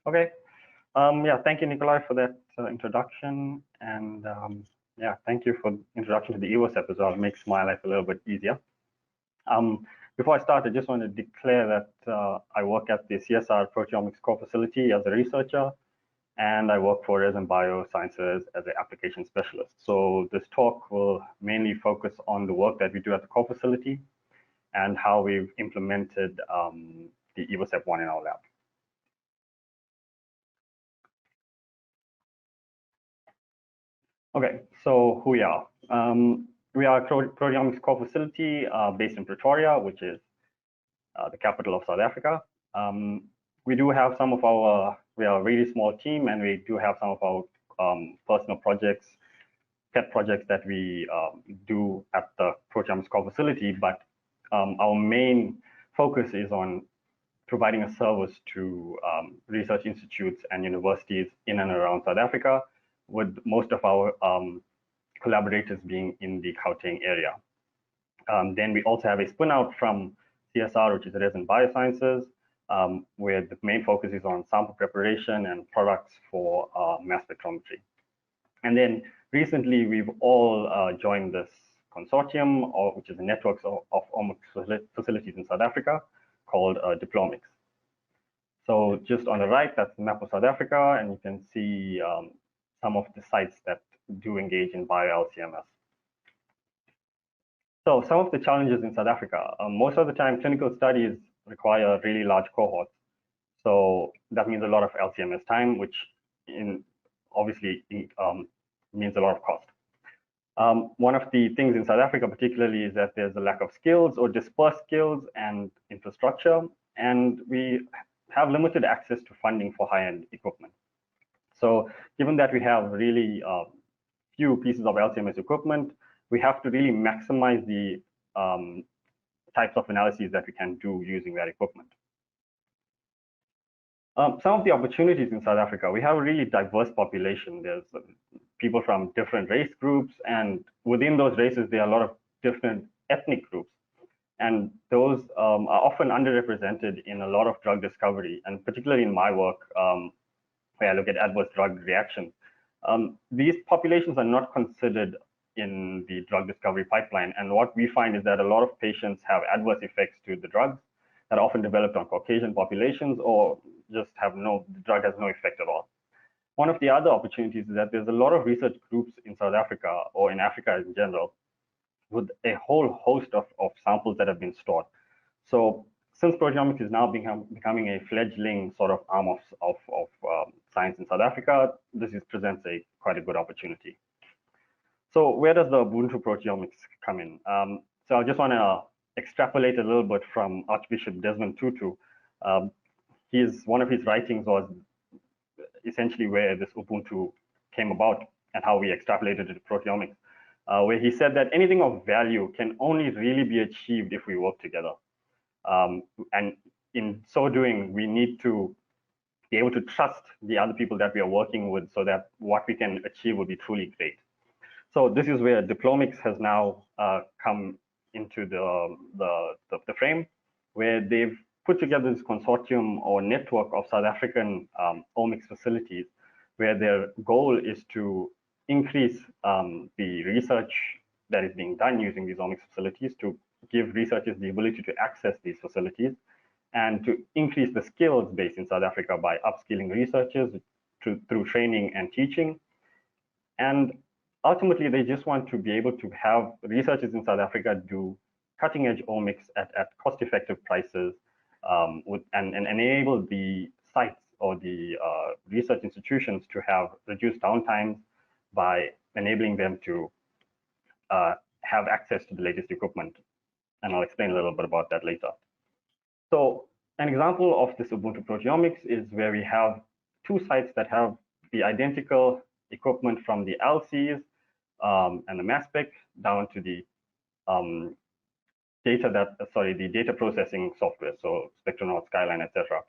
Okay. Yeah, thank you, Nikolai, for that introduction. And yeah, thank you for the introduction to the Evosep as well. It makes my life a little bit easier. Before I start, I just want to declare that I work at the CSR Proteomics core facility as a researcher, and I work for Ireshyn Biosciences as an application specialist. So this talk will mainly focus on the work that we do at the core facility and how we've implemented the Evosep 1 in our lab. Okay, so who we are. We are a proteomics core facility based in Pretoria, which is the capital of South Africa. We do have some of our, we are a really small team, and we do have some of our personal projects, pet projects that we do at the proteomics core facility, but our main focus is on providing a service to research institutes and universities in and around South Africa, with most of our collaborators being in the Gauteng area. Then we also have a spin out from CSR, which is Ireshyn Biosciences, where the main focus is on sample preparation and products for mass spectrometry. And then recently, we've all joined this consortium, which is a network of omics facilities in South Africa called THROUGHPUT. So just on the right, that's the map of South Africa, and you can see some of the sites that do engage in bio-LCMS. So some of the challenges in South Africa, most of the time clinical studies require really large cohorts. So that means a lot of LCMS time, which obviously means a lot of cost. One of the things in South Africa particularly is that there's a lack of skills or dispersed skills and infrastructure, and we have limited access to funding for high-end equipment. So given that we have really few pieces of LCMS equipment, we have to really maximize the types of analyses that we can do using that equipment. Some of the opportunities in South Africa, we have a really diverse population. There's people from different race groups, and within those races, there are a lot of different ethnic groups. And those are often underrepresented in a lot of drug discovery, and particularly in my work, where I look at adverse drug reactions. These populations are not considered in the drug discovery pipeline. And what we find is that a lot of patients have adverse effects to the drugs that are often developed on Caucasian populations, or just the drug has no effect at all. One of the other opportunities is that there's a lot of research groups in South Africa, or in Africa in general, with a whole host of samples that have been stored. So since proteomics is now becoming a fledgling sort of arm of science in South Africa, this presents quite a good opportunity. So where does the UBUNTU proteomics come in? So I just want to extrapolate a little bit from Archbishop Desmond Tutu. One of his writings was essentially where this UBUNTU came about and how we extrapolated it to proteomics, where he said that anything of value can only really be achieved if we work together. And in so doing, we need to be able to trust the other people that we are working with so that what we can achieve will be truly great. So this is where THROUGHPUT has now come into the frame, where they've put together this consortium or network of South African omics facilities, where their goal is to increase the research that is being done using these omics facilities, to give researchers the ability to access these facilities, and to increase the skills base in South Africa by upskilling researchers through training and teaching. And ultimately, they just want to be able to have researchers in South Africa do cutting-edge omics at cost-effective prices, and enable the sites or the research institutions to have reduced downtimes by enabling them to have access to the latest equipment. And I'll explain a little bit about that later. So an example of this UBUNTU proteomics is where we have two sites that have the identical equipment from the LCs and the mass spec down to the data processing software, so Spectronaut, Skyline, etc.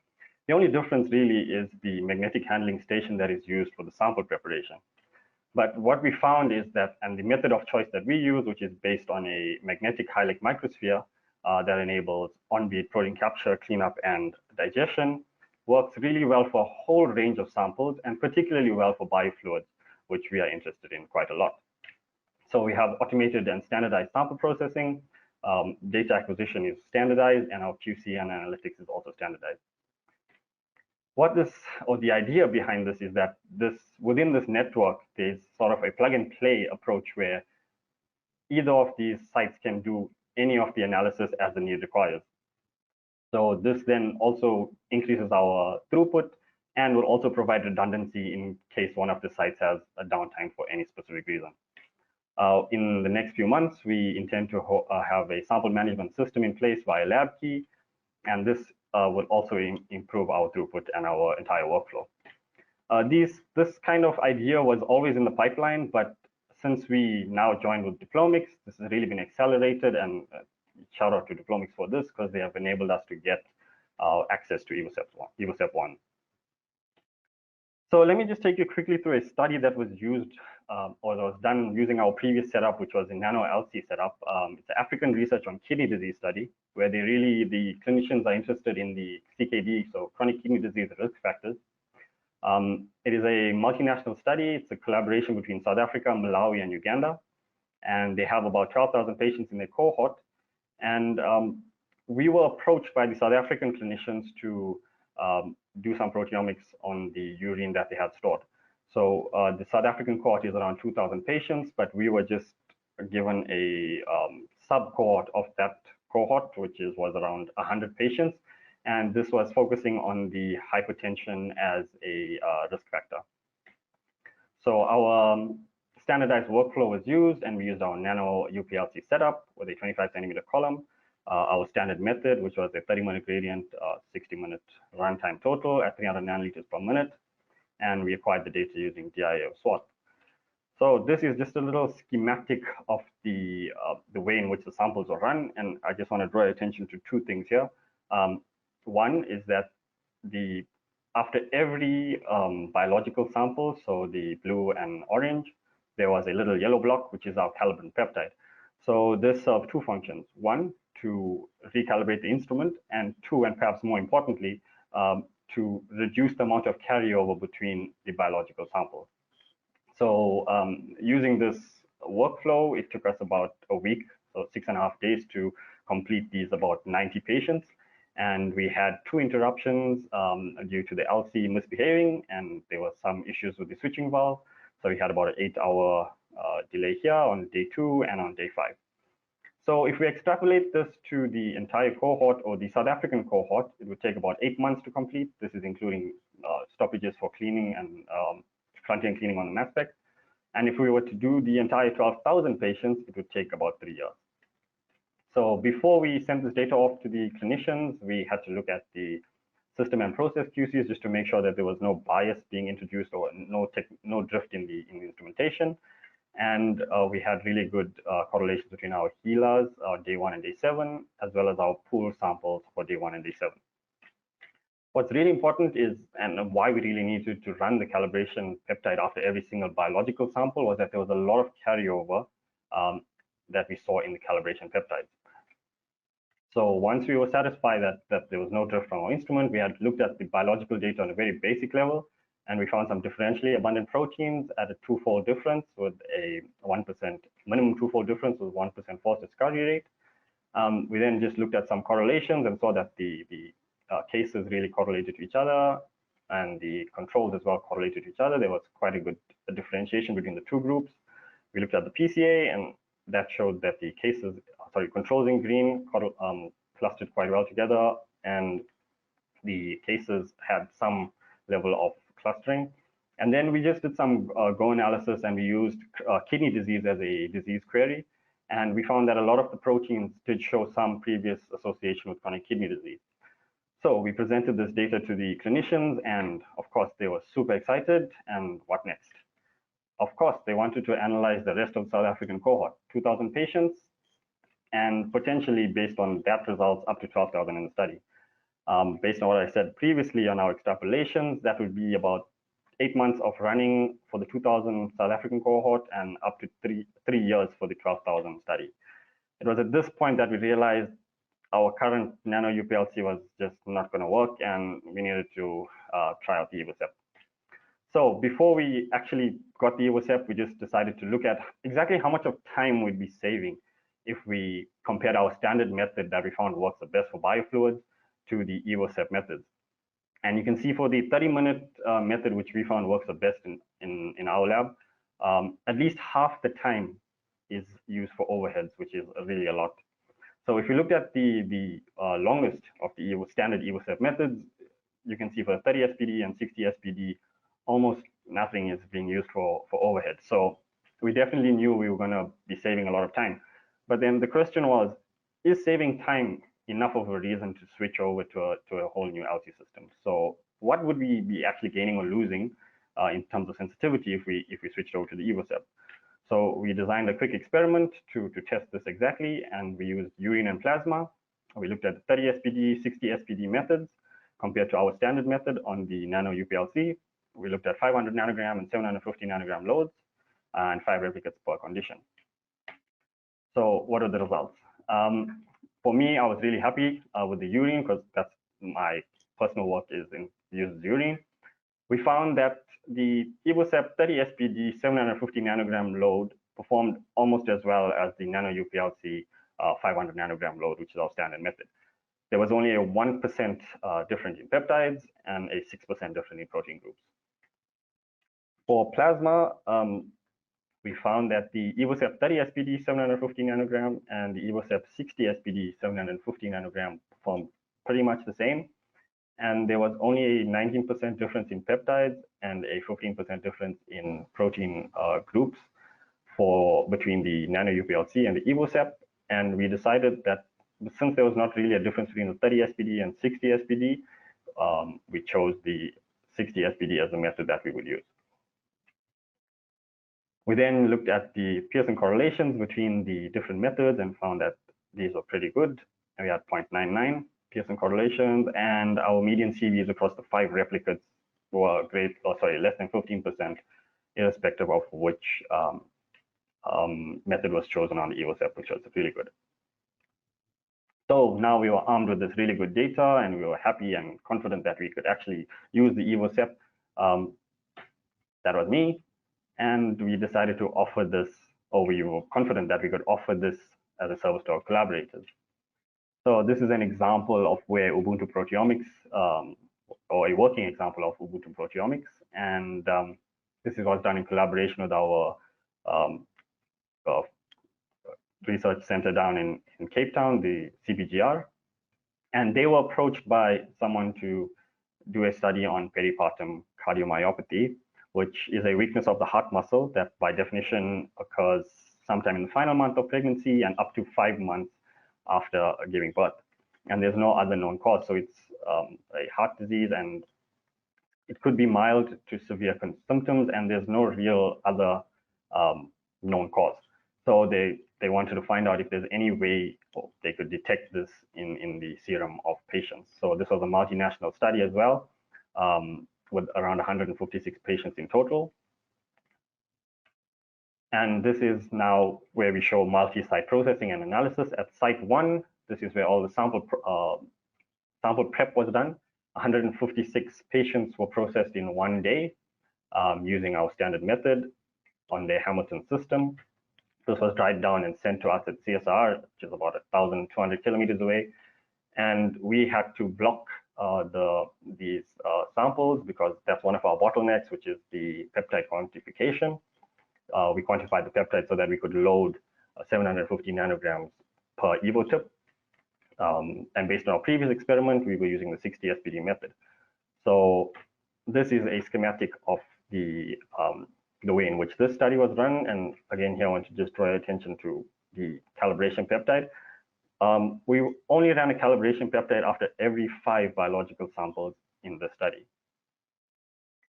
The only difference really is the magnetic handling station that is used for the sample preparation. But what we found is that, and the method of choice that we use, which is based on a magnetic Heilig microsphere that enables on-beat protein capture, cleanup, and digestion, works really well for a whole range of samples and particularly well for biofluids, which we are interested in quite a lot. So we have automated and standardized sample processing. Data acquisition is standardized, and our QC and analytics is also standardized. What this, or the idea behind this, is that within this network, there's sort of a plug and play approach where either of these sites can do any of the analysis as the need requires. So this then also increases our throughput and will also provide redundancy in case one of the sites has a downtime for any specific reason. In the next few months, we intend to have a sample management system in place via LabKey, and this will also improve our throughput and our entire workflow. This kind of idea was always in the pipeline, but since we now joined with Diplomics, this has really been accelerated, and shout out to Diplomics for this, because they have enabled us to get access to Evosep 1. So let me just take you quickly through a study that was used or that was done using our previous setup, which was a nano-LC setup. It's an African research on kidney disease study, where the clinicians are interested in the CKD, so chronic kidney disease risk factors. It is a multinational study. It's a collaboration between South Africa, Malawi, and Uganda. And they have about 12,000 patients in their cohort. And we were approached by the South African clinicians to do some proteomics on the urine that they had stored. So the South African cohort is around 2,000 patients, but we were just given a sub-cohort of that cohort, which was around 100 patients. And this was focusing on the hypertension as a risk factor. So our standardized workflow was used, and we used our nano UPLC setup with a 25 centimeter column. Our standard method, which was a 30-minute gradient, 60-minute runtime total at 300 nanoliters per minute. And we acquired the data using DIA SWOT. So this is just a little schematic of the way in which the samples are run. And I just want to draw your attention to two things here. One is that after every biological sample, so the blue and orange, there was a little yellow block, which is our calibrant peptide. So this serves two functions. One, to recalibrate the instrument, and two, and perhaps more importantly, to reduce the amount of carryover between the biological samples. So using this workflow, it took us about a week, so 6.5 days to complete these about 90 patients. And we had 2 interruptions due to the LC misbehaving, and there were some issues with the switching valve. So we had about an 8-hour delay here on day 2 and on day 5. So if we extrapolate this to the entire cohort or the South African cohort, it would take about 8 months to complete. This is including stoppages for cleaning and front-end cleaning on the mass spec. And if we were to do the entire 12,000 patients, it would take about 3 years. So before we sent this data off to the clinicians, we had to look at the system and process QCs just to make sure that there was no bias being introduced or no drift in the instrumentation. And we had really good correlations between our HeLAs, day 1 and day 7, as well as our pool samples for day 1 and day 7. What's really important is, and why we really needed to run the calibration peptide after every single biological sample, was that there was a lot of carryover that we saw in the calibration peptides. So once we were satisfied that there was no drift from our instrument, we had looked at the biological data on a very basic level, and we found some differentially abundant proteins at a 2-fold difference with a 1% minimum 2-fold difference with 1% false discovery rate. We then just looked at some correlations and saw that the cases really correlated to each other, and the controls as well correlated to each other. There was quite a good differentiation between the two groups. We looked at the PCA, and that showed that the cases, controls in green clustered quite well together, and the cases had some level of clustering. And then we just did some Go analysis, and we used kidney disease as a disease query. And we found that a lot of the proteins did show some previous association with chronic kidney disease. So we presented this data to the clinicians, and of course, they were super excited. And what next? Of course, they wanted to analyze the rest of the South African cohort, 2,000 patients, and potentially based on that results, up to 12,000 in the study. Based on what I said previously on our extrapolations, that would be about 8 months of running for the 2,000 South African cohort and up to three years for the 12,000 study. It was at this point that we realized our current nano UPLC was just not going to work, and we needed to try out the Evosep. So before we actually got the Evosep, we just decided to look at exactly how much of time we'd be saving if we compared our standard method that we found works the best for biofluids to the Evosep methods. And you can see for the 30-minute method, which we found works the best in our lab, at least half the time is used for overheads, which is really a lot. So if you looked at the longest of the standard Evosep methods, you can see for 30 SPD and 60 SPD, almost nothing is being used for overhead. So we definitely knew we were going to be saving a lot of time. But then the question was, is saving time enough of a reason to switch over to a whole new LC system? So what would we be actually gaining or losing in terms of sensitivity if we switched over to the Evosep? So we designed a quick experiment to test this exactly, and we used urine and plasma. We looked at the 30 SPD, 60 SPD methods compared to our standard method on the nano UPLC. We looked at 500 nanogram and 750 nanogram loads and 5 replicates per condition. So what are the results? For me, I was really happy with the urine because that's my personal work is in uses urine. We found that the Evosep 30 SPD 750 nanogram load performed almost as well as the nano UPLC 500 nanogram load, which is our standard method. There was only a 1% difference in peptides and a 6% difference in protein groups. For plasma, we found that the Evosep 30 SPD 750 nanogram and the Evosep 60 SPD 750 nanogram performed pretty much the same. And there was only a 19% difference in peptides and a 15% difference in protein groups between the nano UPLC and the Evosep. And we decided that since there was not really a difference between the 30 SPD and 60 SPD, we chose the 60 SPD as the method that we would use. We then looked at the Pearson correlations between the different methods and found that these were pretty good. And we had 0.99 Pearson correlations, and our median CVs across the 5 replicates were less than 15%, irrespective of which method was chosen on the Evosep, which was really good. So now we were armed with this really good data, and we were happy and confident that we could actually use the Evosep. That was me. And we decided to offer this, or we were confident that we could offer this as a service to our collaborators. So this is an example of where Ubuntu Proteomics, or a working example of Ubuntu Proteomics. And this is what's done in collaboration with our research center down in Cape Town, the CPGR. And they were approached by someone to do a study on peripartum cardiomyopathy, which is a weakness of the heart muscle that by definition occurs sometime in the final month of pregnancy and up to 5 months after giving birth. And there's no other known cause. So it's a heart disease, and it could be mild to severe symptoms, and there's no real other known cause. So they wanted to find out if there's any way they could detect this in the serum of patients. So this was a multinational study as well, with around 156 patients in total. And this is now where we show multi-site processing and analysis. At site 1, this is where all the sample prep was done. 156 patients were processed in 1 day using our standard method on their Hamilton system. This was dried down and sent to us at CSR, which is about 1,200 kilometers away. And we had to block these samples because that's one of our bottlenecks, which is the peptide quantification. We quantified the peptide so that we could load 750 nanograms per Evotip. And based on our previous experiment, we were using the 60 SPD method. So this is a schematic of the way in which this study was run. And again, here I want to just draw your attention to the calibration peptide. We only ran a calibration peptide after every 5 biological samples in the study.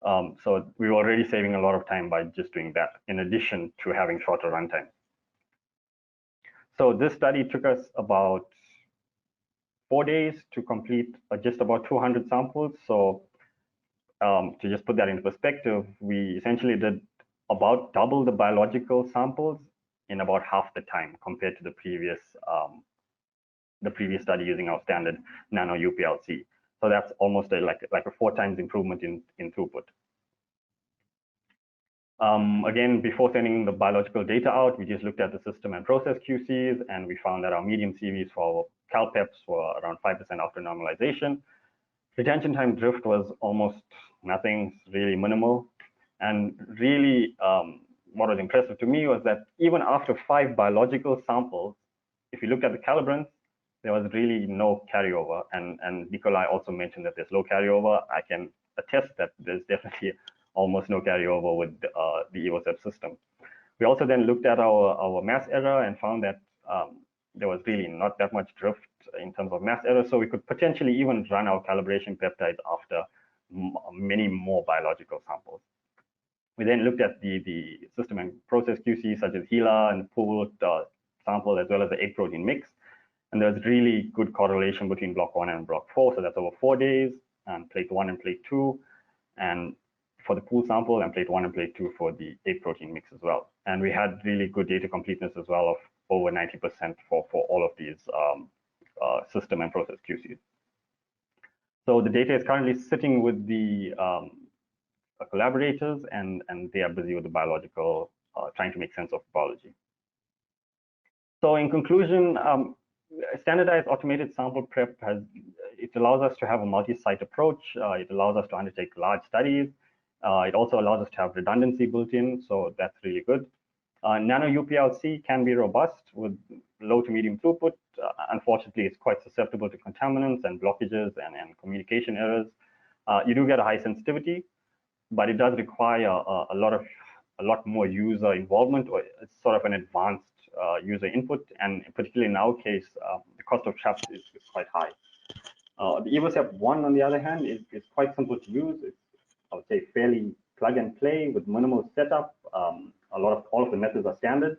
So we were already saving a lot of time by just doing that, in addition to having shorter runtime. So this study took us about 4 days to complete just about 200 samples. So to just put that into perspective, we essentially did about double the biological samples in about half the time compared to the previous the previous study using our standard nano UPLC. So that's almost like a 4 times improvement in throughput. Again, before sending the biological data out, we just looked at the system and process QCs, and we found that our median CVs for CalPEPs were around 5% after normalization. Retention time drift was almost nothing, really minimal. And really, what was impressive to me was that even after 5 biological samples, if you look at the calibrants, there was really no carryover. And Nikolai also mentioned that there's low carryover. I can attest that there's definitely almost no carryover with the Evosep system. We also then looked at our mass error and found that there was really not that much drift in terms of mass error. So we could potentially even run our calibration peptides after many more biological samples. We then looked at the system and process QC, such as HeLa and pooled sample, as well as the egg protein mix. And there's really good correlation between block 1 and block 4. So that's over 4 days, and plate 1 and plate 2. And for the pool sample, and plate 1 and plate 2 for the egg protein mix as well. And we had really good data completeness as well of over 90% for all of these system and process QCs. So the data is currently sitting with the collaborators, and they are busy with the biological, trying to make sense of biology. So in conclusion, standardized automated sample prep it allows us to have a multi-site approach. It allows us to undertake large studies. It also allows us to have redundancy built in, so that's really good. Nano UPLC can be robust with low to medium throughput. Unfortunately, it's quite susceptible to contaminants and blockages and communication errors. You do get a high sensitivity, but it does require a lot more user involvement, or it's sort of an advanced user input, and particularly in our case, the cost of traps is quite high. The Evosep 1, on the other hand, is quite simple to use. It's, I would say, fairly plug and play with minimal setup. All of the methods are standard.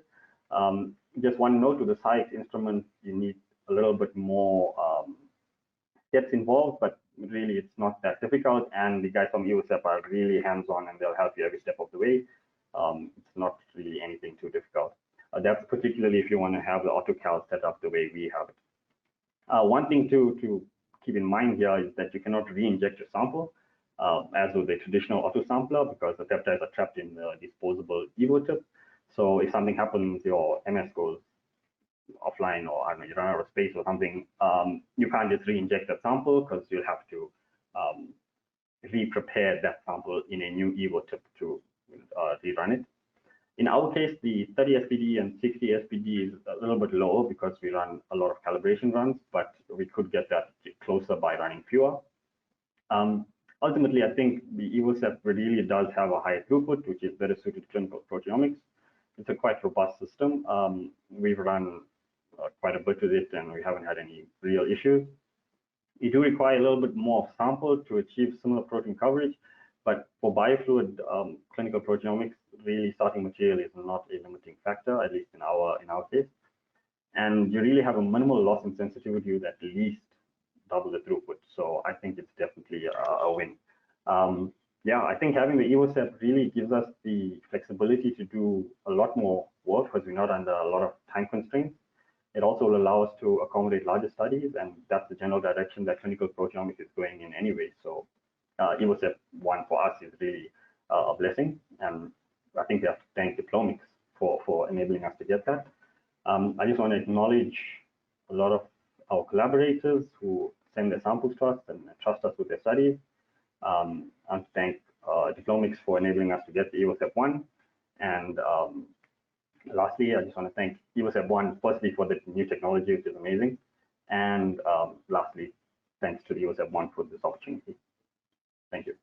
Just one note: with the SciEx instrument, you need a little bit more steps involved, but really it's not that difficult. And the guys from Evosep are really hands-on, and they'll help you every step of the way. It's not really anything too difficult. That's particularly if you want to have the AutoCal set up the way we have it. One thing to keep in mind here is that you cannot re-inject your sample, as with a traditional auto-sampler, because the peptides are trapped in the disposable Evotip. So if something happens, your MS goes offline, or I don't know, you run out of space or something, you can't just re-inject that sample, because you'll have to re-prepare that sample in a new Evotip to rerun it. In our case, the 30 SPD and 60 SPD is a little bit low because we run a lot of calibration runs, but we could get that closer by running fewer. Ultimately, I think the Evosep really does have a high throughput, which is better suited to clinical proteomics. It's a quite robust system. We've run quite a bit with it, and we haven't had any real issues. You do require a little bit more sample to achieve similar protein coverage, but for biofluid clinical proteomics, really starting material is not a limiting factor, at least in our case. And you really have a minimal loss in sensitivity with at least double the throughput. So I think it's definitely a win. Yeah, I think having the Evosep really gives us the flexibility to do a lot more work because we're not under a lot of time constraints. It also will allow us to accommodate larger studies, and that's the general direction that clinical proteomics is going in anyway. So Evosep 1 for us is really a blessing, and I think we have to thank THROUGHPUT for enabling us to get that. I just want to acknowledge a lot of our collaborators who send their samples to us and trust us with their studies. And thank THROUGHPUT for enabling us to get the Evosep 1. And lastly, I just want to thank Evosep 1 firstly for the new technology, which is amazing. And lastly, thanks to the Evosep 1 for this opportunity. Thank you.